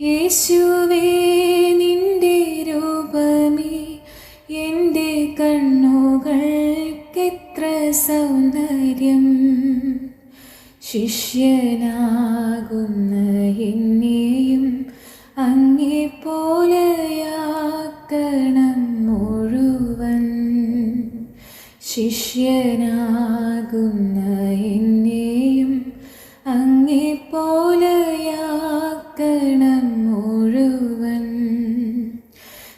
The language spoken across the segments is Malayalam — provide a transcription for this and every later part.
യേശുവേ നിന്റെ രൂപമേ എൻ്റെ കണ്ണുകൾക്കെത്ര സൗന്ദര്യം. ശിഷ്യനാകുന്ന എന്നെയും അങ്ങേ പോലെയാക്കണം മുഴുവൻ. ശിഷ്യനാകുന്ന എന്നെയും അങ്ങേ പോലെയാക്കണം മുഴുവൻ.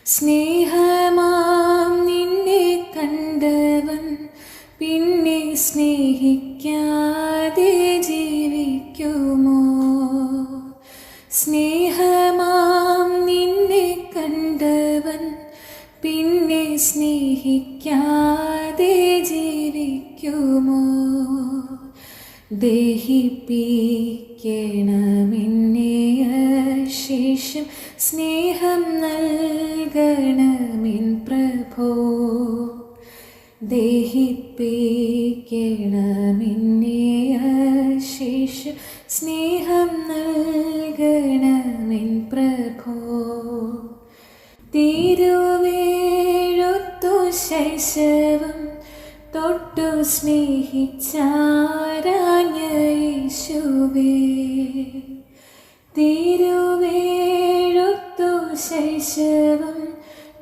സ്നേഹമാം നിന്നെ കണ്ടവൻ പിന്നെ സ്നേഹിക്കാതെ ജീവിക്കുമോ? സ്നേഹമാം നിന്നെ കണ്ടവൻ പിന്നെ സ്നേഹിക്കാതെ ജീവിക്കുമോ? ദഹിപ്പിക്കണമെന്നെ അശേഷം സ്നേഹം നൽകണമെൻ പ്രഭോ. ദഹിപ്പിക്കണമെന്നെ അശേഷം സ്നേഹം നൽകണമെൻ പ്രഭോ. തിരുവേഴുത്തു ശൈശവം തൊട്ടു സ്നേഹിച്ചാരാഞ്ഞ യേശുവേ. തിരുവേഴുത്തു ശൈശവം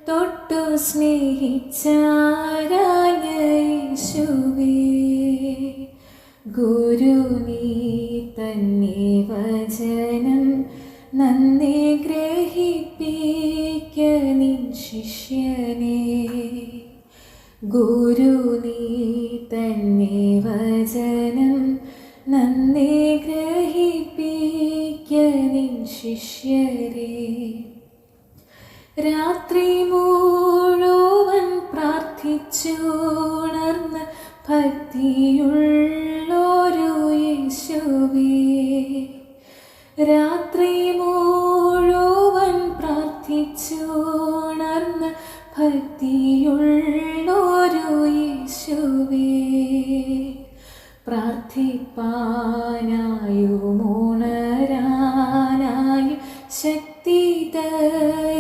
തൊട്ടു സ്നേഹിച്ചാരാഞ്ഞ യേശുവേ. ഗുരു നീ തന്നെ വചനം നന്നെ ഗ്രഹിപ്പിക്ക നിൻ ശിഷ്യനെ. ഗുരു നീ തന്നെ വചനം നന്നെ ഗ്രഹിപ്പിക്ക നിൻ ശിഷ്യരെ. രാത്രി മുഴുവൻ പ്രാർത്ഥിച്ചുണർന്ന ഭക്തിയുള്ളൊരു യേശുവേ. രാത്രി മുഴുവൻ പ്രാർത്ഥിച്ചുണർന്ന ഭക്തിയുള്ളൊരു യേശുവേ. പ്രാർത്ഥിപ്പാനായും ഉണരാനായും ശക്തി തരണമെന്നുമേ.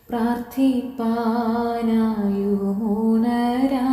പ്രാർത്ഥിപ്പാനായും ഉണരാ